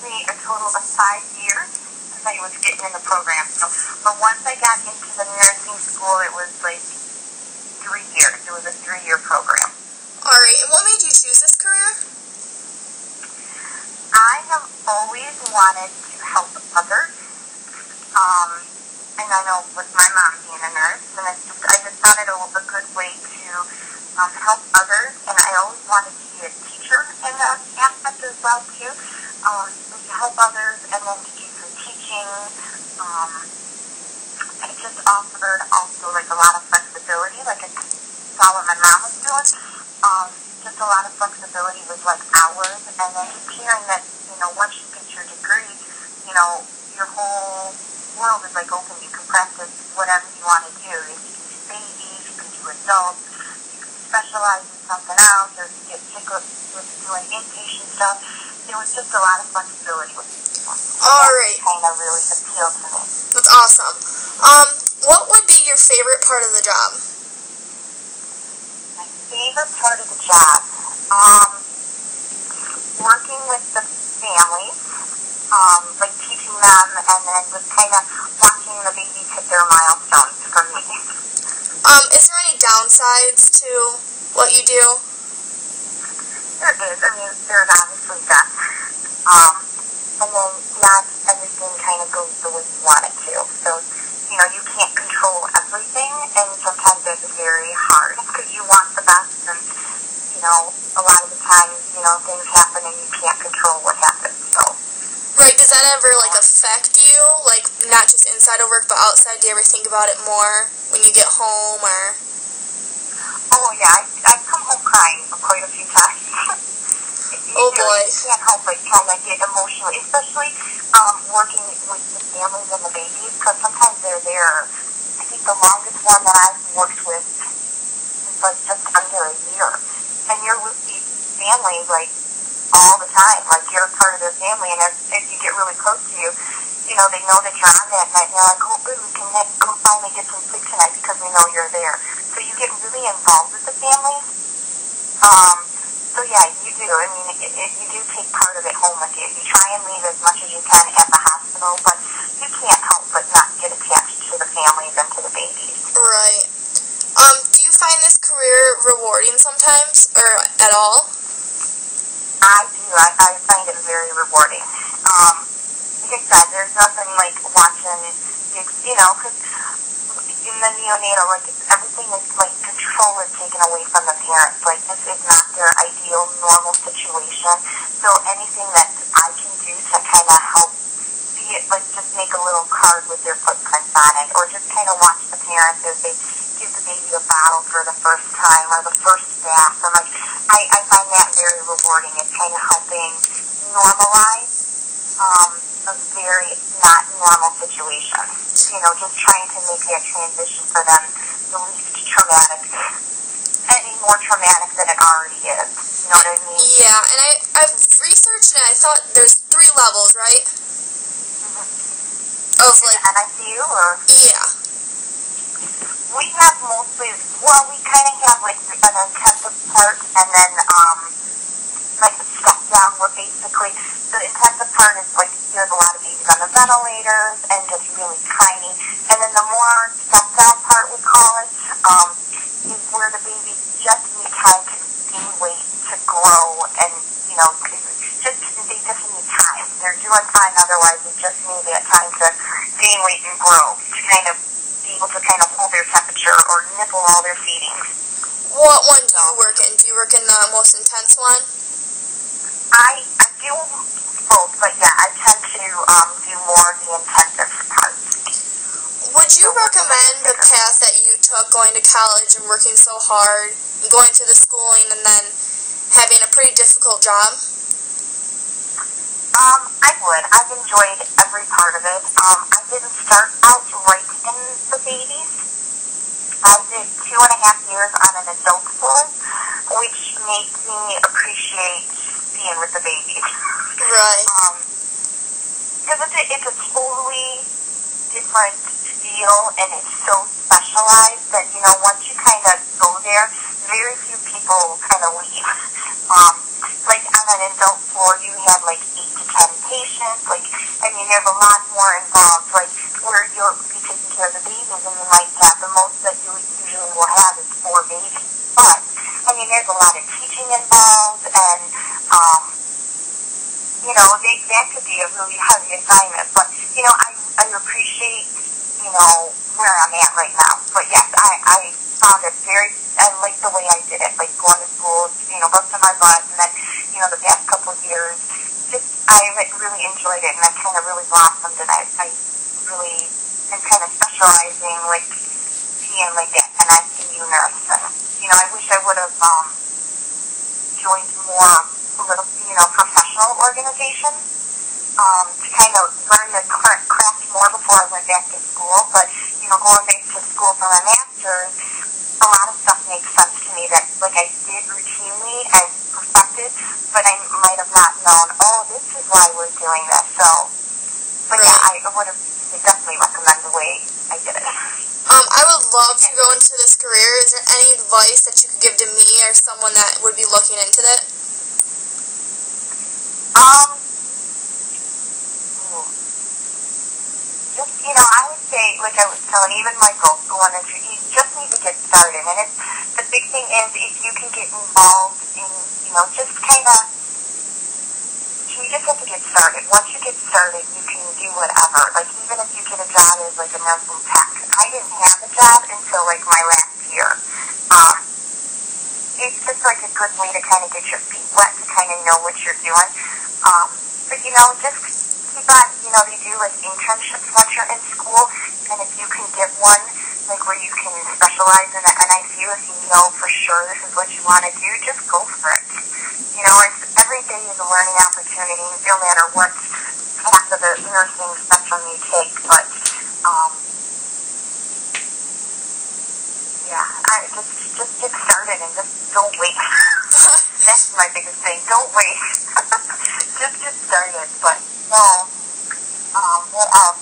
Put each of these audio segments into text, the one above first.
me a total of 5 years since I was getting in the program. So, but once I got into the nursing school, it was like 3 years. It was a 3-year program. All right, and what made you choose this career? I have always wanted to help others. And I know with my mom being a nurse, and I just thought it was a good way to help others. And I always wanted to be a teacher in that aspect as well too. To help others and then to do some teaching. It just offered also like a lot of flexibility, like I saw what my mom was doing. Just a lot of flexibility with like hours, and then just hearing that, once you get your degree, your whole world is like open. You can practice whatever you want to do. You can do babies, you can do adults, you can specialize in something else, or you get sick with doing inpatient stuff. There was just a lot of flexibility with people. All right. Kind of really appealed to me. That's awesome. What would be your favorite part of the job? My favorite part of the job, working with the families, like teaching them, and then just kind of watching the babies hit their milestones for me. Is there any downsides to what you do? There is. I mean, there's obviously death. And then not everything kind of goes the way you want it to. So, you can't control everything, and sometimes it's very hard because you want the best, and, a lot of the times, things happen and you can't control what happens, so. Right, does that ever, affect you? Like, not just inside of work, but outside? Do you ever think about it more when you get home, or? Oh, yeah, I've come home crying quite a few times. Oh, boy. You can't help but kind of get emotional, especially working with the families and the babies, because sometimes they're there. I think the longest one that I've worked with is just under a year. And you're with these families, all the time. You're a part of their family, and if you get really close to you, they know that you're on that night, and they're like, oh, good, we can go finally get some sleep tonight because we know you're there. So you get really involved with the families. So yeah, you do. I mean, you do take part of it home with you. You try and leave as much as you can at the hospital, but you can't help but not get attached to the families and to the babies. Right. Do you find this career rewarding sometimes, or at all? I do. I find it very rewarding. Like I said, there's nothing like watching, because in the neonatal, everything is control is taken away from the parents. This is not their ideal, normal situation. So anything that I can do to kind of help, be it just make a little card with their footprints on it, or just kind of watch the parents as they give the baby a bottle for the first time, or the first bath. I find that very rewarding. It's kind of helping normalize a very not normal situation. Just trying to make that transition for them the least traumatic, any more traumatic than it already is. You know what I mean? Yeah, and I've researched and I thought there's 3 levels, right? Mm-hmm. Of NICU, or? Yeah. We have mostly, we kind of have an intensive part, and then a step down where basically the intensive part is there's a lot of babies on the ventilators and just really tiny, and then the more step down part we call it is where the baby just need time to gain weight, to grow, and they just need time. They're doing fine otherwise. They just need that time to gain weight and grow, to kind of be able to kind of hold their temperature or nipple all their feedings. What one do you work in? Do you work in the most intense one? I do both, but yeah, I tend to do more of the intensive part. Would you recommend the path that you took, going to college and working so hard, and going through the schooling, and then having a pretty difficult job? I would. I've enjoyed every part of it. I didn't start out right in the babies. I did 2.5 years on an adult school, which made me appreciate being with the babies. Right. Because it's a totally different feel, and it's so specialized that, once you kind of go there, very few people kind of leave. On an adult floor, you have 8 to 10 patients. patients. Like, I mean, there's a lot more involved. Like, where you'll be taking care of the babies, and you might have the most that you usually will have is 4 babies. But, I mean, there's a lot of teaching involved, and, you know, that could be a really heavy assignment. But, you know, I appreciate, you know, where I'm at right now. But, yes, I found it I like the way I did it, like going to school, you know, busting my butt, and then, you know, the past couple of years, I really enjoyed it, and I kind of really blossomed, and I really am kind of specializing, like, being like that, and ICU nurse, and, you know, I wish I would have, joined more, you know, professional organizations, to kind of learn the craft more before I went back to school, but, you know, going back to school for my master's, a lot of stuff makes sense to me that, like, I did routinely and perfected, but I might have not known, oh, this is why we're doing this. So, but yeah, I would have definitely recommend the way I did it. I would love to go into this career. Is there any advice that you could give to me or someone that would be looking into that? Just, you know, I would say, like I was telling even Michael, going into, you just need to get started, and it's, the big thing is if you can get involved in, you know, just kind of, you just have to get started. Once you get started, you can do whatever. Like, even if you get a job as, like, a nursing tech. I didn't have a job until, like, my last year. It's just, like, a good way to kind of get your feet wet, to kind of know what you're doing. But, you know, just keep on, you know, they do, like, internships once you're in school, and if you can get one, like, where you can specialize in an NICU, if you know for sure this is what you want to do, just go for it. You know, every day is a learning opportunity, no matter what half of the nursing spectrum you take, but, yeah, just get started and just don't wait. That's my biggest thing, don't wait. Just get started, but, yeah, what else?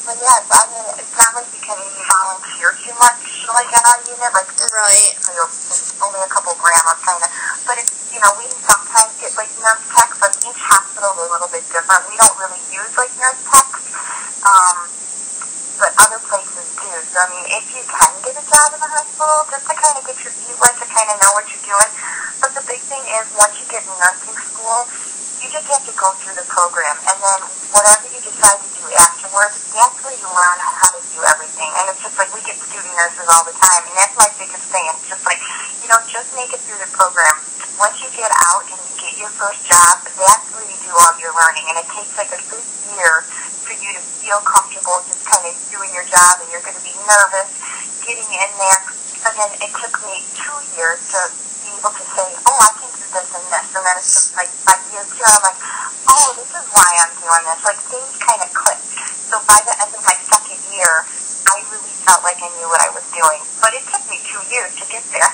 But yes, I mean, it's not like you can volunteer too much, like, in our unit, like, right. You know, only a couple grandmas, kind of, but it's, you know, we sometimes get, like, nurse techs, but each hospital is a little bit different. We don't really use, like, nurse techs, but other places do. So, I mean, if you can get a job in the hospital, just to kind of get your feet wet, to kind of know what you're doing, but the big thing is, once you get in nursing school, you just have to go through the program, and then whatever you decide to do afterwards, that's where you learn how to do everything. And it's just like, we get student nurses all the time, and that's my biggest thing. It's just like, you know, just make it through the program. Once you get out and you get your first job, that's where you do all your learning, and it takes like a good year for you to feel comfortable just kind of doing your job, and you're going to be nervous getting in there. And then it took me 2 years to be able to say, oh, I can do this and this, and then it's just like 5 years too, and I'm like, oh, this is why I'm doing this. Like, things kind of clicked. So by the end of my second year, I really felt like I knew what I was doing. But it took me 2 years to get there.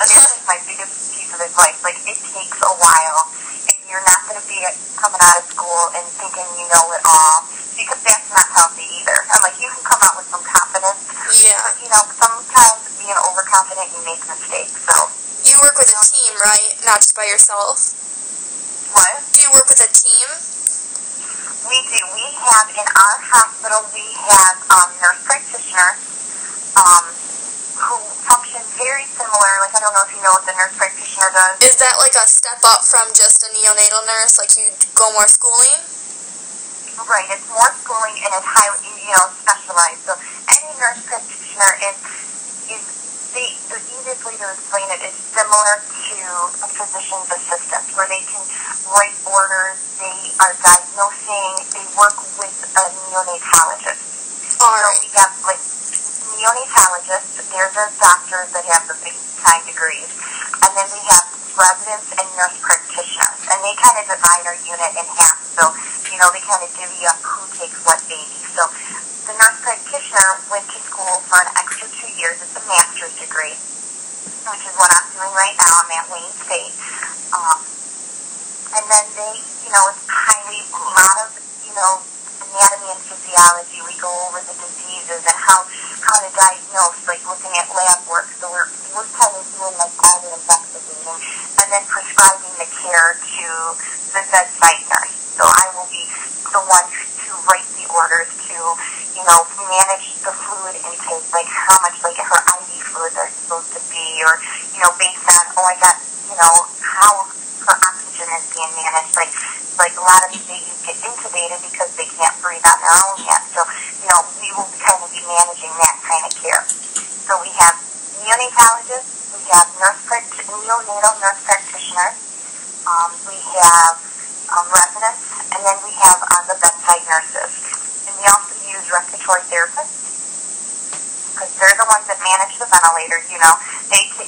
And that's like my biggest piece of advice. Like, it takes a while, and you're not going to be coming out of school and thinking you know it all, because that's not healthy either. And, like, you can come out with some confidence, Yeah. but, you know, sometimes being overconfident, you make mistakes. So You work with a team, right? Not just by yourself? what? Do you work with a team? We do. We have, in our hospital, we have nurse practitioners who function very similar. Like, I don't know if you know what the nurse practitioner does. Is that like a step up from just a neonatal nurse? Like, you go more schooling? Right. It's more schooling, and it's highly, you know, specialized. So any nurse practitioner is the easiest way to explain it is similar to a physician's assistant, where they can write orders, they are diagnosing, they work with a neonatologist. Alright. So we have, like, neonatologists, they're the doctors that have the big time degrees, and then we have residents and nurse practitioners, and they kind of divide our unit in half, so, you know, they kind of divvy up who takes what baby. So the nurse practitioner went to school for an extra 2 years. It's a master's degree, which is what I'm doing right now. I'm at Wayne State. And then they, you know, it's highly, a lot of, you know, anatomy and physiology. We go over the diseases and how to diagnose, like looking at lab work. So we're kind of doing like all the investigating, and then prescribing the care to the bedside nurse. So I will be the one to write the orders to, manage the fluid intake, like how much, like her IV fluids are supposed to be, or, based on, how her oxygen is being managed. Like a lot of these babies get intubated because they can't breathe on their own yet. So, we will kind of be managing that kind of care. So we have neonatologists, we have neonatal nurse practitioners, we have residents, and then we have the bedside nurses. And we also use respiratory therapists, because they're the ones that manage the ventilator, they do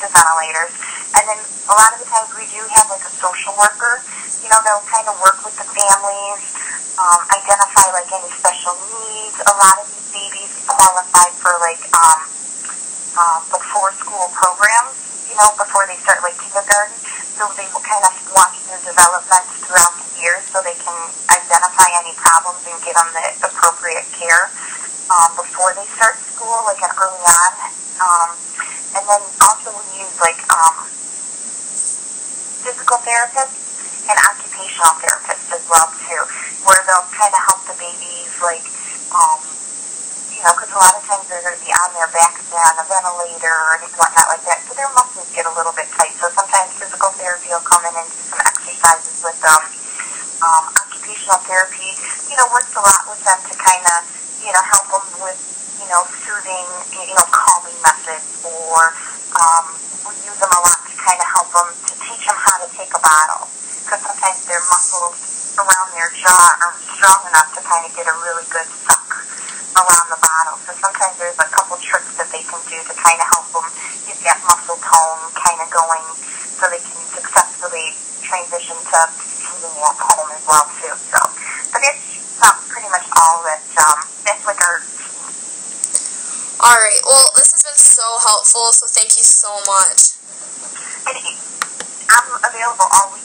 the ventilators. And then a lot of the times we do have like a social worker, they'll kind of work with the families, identify like any special needs. A lot of these babies qualify for before school programs, before they start like kindergarten. So they will kind of watch their development throughout the year so they can identify any problems and give them the appropriate care before they start school, like early on. And then also we use physical therapists and occupational therapists as well too, where they'll kind of help the babies, because a lot of times they're going to be on their backs on a ventilator and whatnot like that, so their muscles get a little bit tight. So sometimes physical therapy will come in and do some exercises with them. Occupational therapy, works a lot with them to kind of, help them with, soothing, calming methods, or we use them a lot to kind of help them to teach them how to take a bottle, because sometimes their muscles around their jaw aren't strong enough to kind of get a really good suck around the bottle. So sometimes there's a couple tricks that they can do to kind of help them get that muscle tone kind of going, so they can successfully transition to feeding at home as well too. So, but it's pretty much all that's like our. Alright, well, this has been so helpful, so thank you so much. And I'm available all week.